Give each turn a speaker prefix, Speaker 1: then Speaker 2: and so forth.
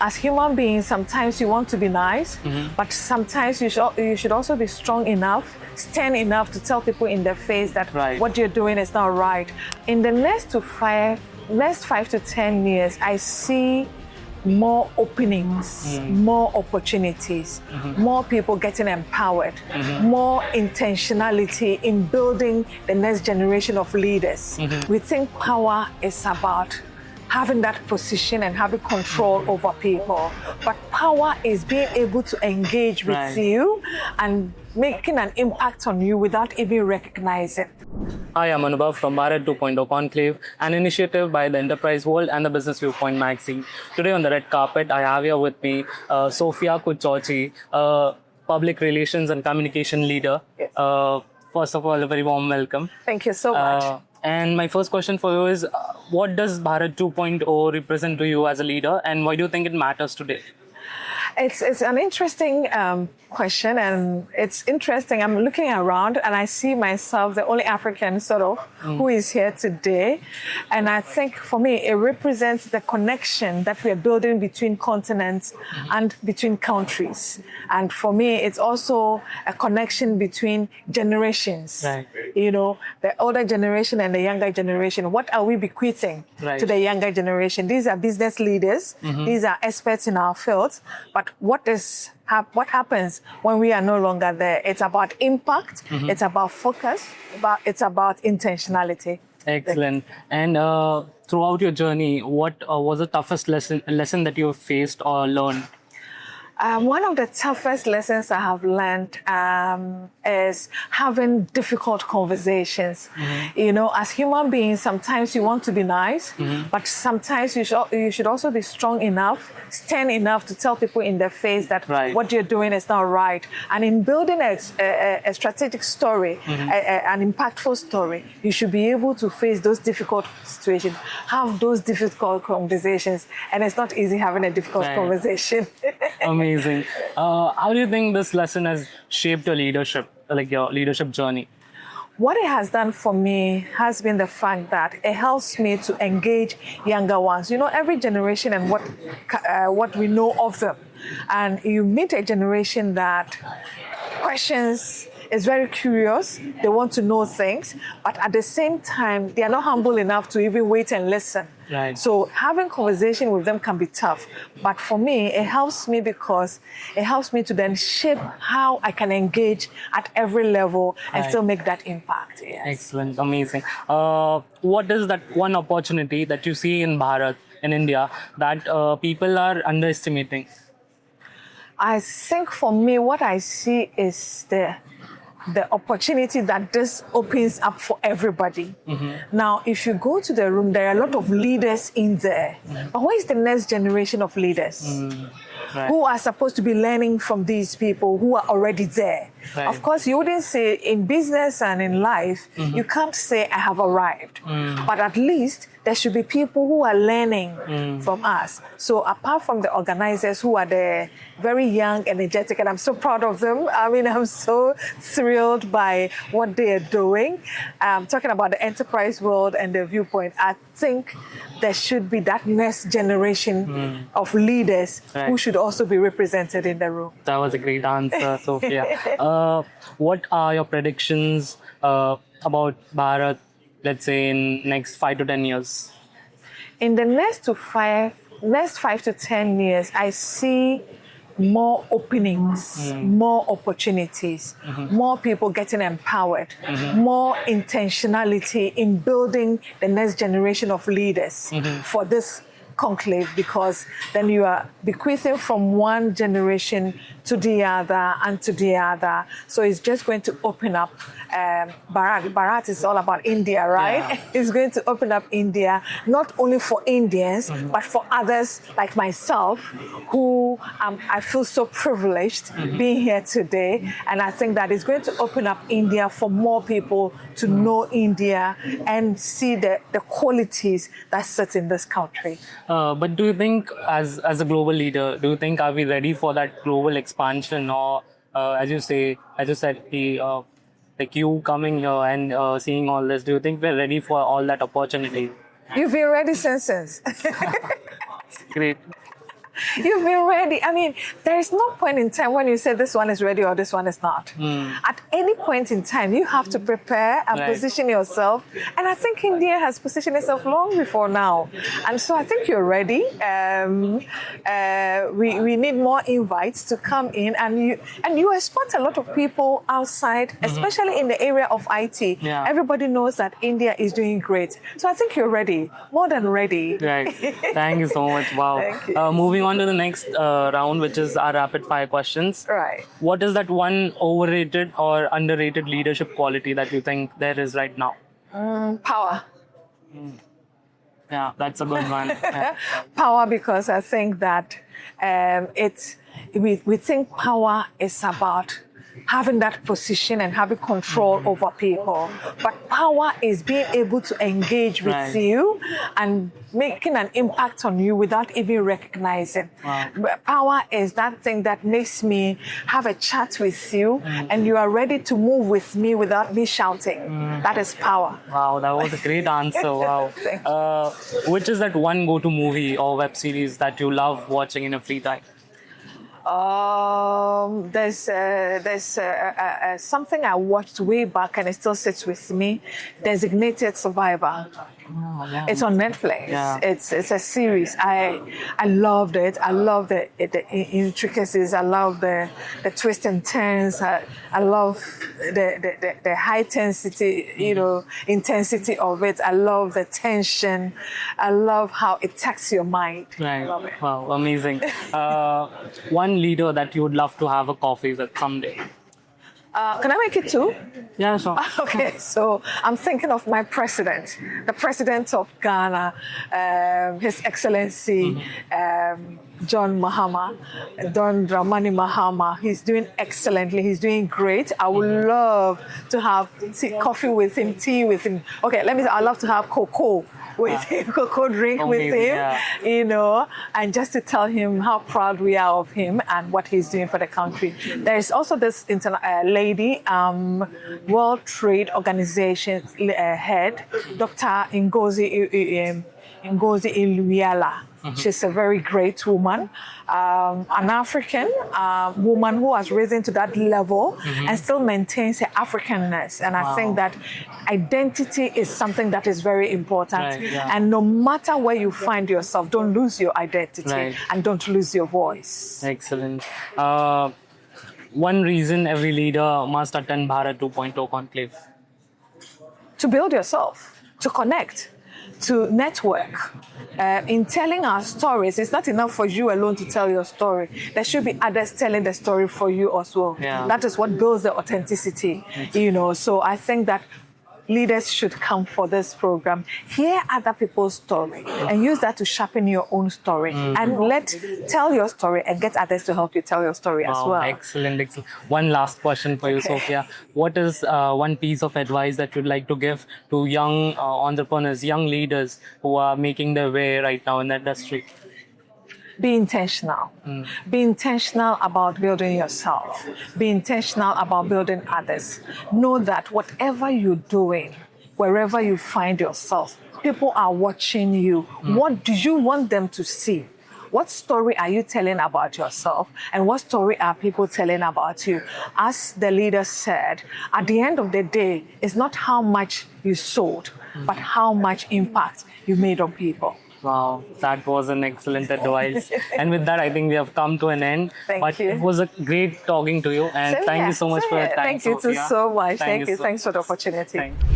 Speaker 1: As human beings, sometimes you want to be nice, but sometimes you should also be strong enough, stern enough to tell people in their face that what you're doing is not right. In the next 5 to 10 years, I see more openings, more opportunities, more people getting empowered, more intentionality in building the next generation of leaders. We think power is about having that position and having control over people. But power is being able to engage with you and making an impact on you without even recognizing.
Speaker 2: Hi, I'm Anubhav from Bharat 2.0 Conclave, an initiative by the Enterprise World and the Business Viewpoint magazine. Today on the red carpet, I have here with me Sophia Kudjordji, public relations and communication leader.
Speaker 1: Yes.
Speaker 2: First of all, a very warm welcome.
Speaker 1: Thank you so much.
Speaker 2: And my first question for you is, what does Bharat 2.0 represent to you as a leader, and why do you think it matters today?
Speaker 1: It's an interesting question, and it's interesting. I'm looking around and I see myself, the only African sort of, who is here today. And I think for me, it represents the connection that we are building between continents and between countries. And for me, it's also a connection between generations.
Speaker 2: Right.
Speaker 1: You know, the older generation and the younger generation. What are we bequeathing to the younger generation? These are business leaders. These are experts in our fields. But what happens when we are no longer there? It's about impact. It's about focus. It's about intentionality.
Speaker 2: Excellent. And throughout your journey, what was the toughest lesson that you faced or learned?
Speaker 1: One of the toughest lessons I have learned is having difficult conversations. You know, as human beings, sometimes you want to be nice, but sometimes you should also be strong enough, stern enough to tell people in their face that what you're doing is not right. And in building a strategic story, an impactful story, you should be able to face those difficult situations, have those difficult conversations. And it's not easy having a difficult conversation.
Speaker 2: Amazing. How do you think this lesson has shaped your leadership, like your leadership journey?
Speaker 1: What it has done for me has been the fact that it helps me to engage younger ones. You know, every generation and what we know of them. And you meet a generation that questions, is very curious, they want to know things, but at the same time, they are not humble enough to even wait and listen. So having conversation with them can be tough. But for me, it helps me because it helps me to then shape how I can engage at every level and still make that impact. Yes.
Speaker 2: Excellent, amazing. What is that one opportunity that you see in Bharat, in India, that people are underestimating?
Speaker 1: I think for me, what I see is the opportunity that this opens up for everybody. Now, if you go to the room, there are a lot of leaders in there. But where is the next generation of leaders who are supposed to be learning from these people who are already there? Of course, you wouldn't say in business and in life, you can't say I have arrived. But at least there should be people who are learning from us. So apart from the organizers who are the very young, energetic, and I'm so proud of them. I mean, I'm so thrilled by what they are doing. Talking about the enterprise world and the viewpoint, I think there should be that next generation of leaders who should also be represented in the room.
Speaker 2: That was a great answer, Sophia. What are your predictions about Bharat, let's say, in next 5 to 10 years?
Speaker 1: In the next 5 to 10 years, I see more openings, more opportunities, more people getting empowered, more intentionality in building the next generation of leaders for this conclave, because then you are bequeathing from one generation to the other and to the other. So it's just going to open up. Bharat is all about India, right? Yeah. It's going to open up India, not only for Indians, but for others like myself, who I feel so privileged being here today. And I think that it's going to open up India for more people to know India and see the qualities that sit in this country.
Speaker 2: But do you think, as a global leader, do you think are we ready for that global expansion, or as you said, like you coming here and seeing all this, do you think we're ready for all that opportunity?
Speaker 1: You've been ready since.
Speaker 2: Great.
Speaker 1: You've been ready. I mean, there is no point in time when you say this one is ready or this one is not. At any point in time, you have to prepare and position yourself. And I think India has positioned itself long before now. And so I think you're ready. We need more invites to come in. And you expect a lot of people outside, especially in the area of IT.
Speaker 2: Yeah.
Speaker 1: Everybody knows that India is doing great. So I think you're ready, more than ready.
Speaker 2: Right. Thank you so much. Wow.
Speaker 1: Thank you.
Speaker 2: Moving on to the next round, which is our rapid fire questions.
Speaker 1: Right.
Speaker 2: What is that one overrated or underrated leadership quality that you think there is right now?
Speaker 1: Power.
Speaker 2: Yeah, that's a good one. Yeah.
Speaker 1: Power, because I think that we think power is about having that position and having control over people. But power is being able to engage with you and making an impact on you without even recognizing. Wow. Power is that thing that makes me have a chat with you and you are ready to move with me without me shouting. That is power.
Speaker 2: Wow, that was a great answer. Wow. Which is that one go-to movie or web series that you love watching in a free time?
Speaker 1: There's something I watched way back and it still sits with me. Designated Survivor.
Speaker 2: Oh, yeah.
Speaker 1: It's on Netflix.
Speaker 2: Yeah.
Speaker 1: It's a series. I loved it. I love the intricacies. I love the twists and turns. I love the high intensity, intensity of it. I love the tension. I love how it taxes your mind.
Speaker 2: Right.
Speaker 1: I love it.
Speaker 2: Wow, amazing. One leader that you would love to have a coffee with someday?
Speaker 1: Can I make it two?
Speaker 2: Yeah, sure.
Speaker 1: Okay, so I'm thinking of my president, the president of Ghana, His Excellency John Dramani Mahama. He's doing excellently. He's doing great. I would love to have coffee with him, tea with him. Okay, I'd love to have cocoa with him, cocoa drink with him, and just to tell him how proud we are of him and what he's doing for the country. There is also this lady, World Trade Organization head, Dr. Ngozi Iweala. She's a very great woman, an African woman who has risen to that level and still maintains her Africanness. And I think that identity is something that is very important. And no matter where you find yourself, don't lose your identity and don't lose your voice.
Speaker 2: Excellent. One reason every leader must attend Bharat 2.0 Conclave?
Speaker 1: To build yourself, to connect, to network. In telling our stories, it's not enough for you alone to tell your story. There should be others telling the story for you as well.
Speaker 2: Yeah.
Speaker 1: That is what builds the authenticity, So I think that leaders should come for this program, hear other people's story, and use that to sharpen your own story. And tell your story and get others to help you tell your story as well.
Speaker 2: Excellent. One last question for you, Sophia. What is one piece of advice that you'd like to give to young entrepreneurs, young leaders who are making their way right now in the industry?
Speaker 1: Be intentional. Be intentional about building yourself. Be intentional about building others. Know that whatever you're doing, wherever you find yourself, people are watching you. What do you want them to see? What story are you telling about yourself? And what story are people telling about you? As the leader said, at the end of the day, it's not how much you sold, but how much impact you made on people.
Speaker 2: Wow, that was an excellent advice. And with that, I think we have come to an end.
Speaker 1: Thank you.
Speaker 2: It was a great talking to you. And thank you so much for your time,
Speaker 1: Thank you
Speaker 2: Sophia.
Speaker 1: so much. Thank you.
Speaker 2: So
Speaker 1: Thanks for the opportunity.
Speaker 2: Thank you.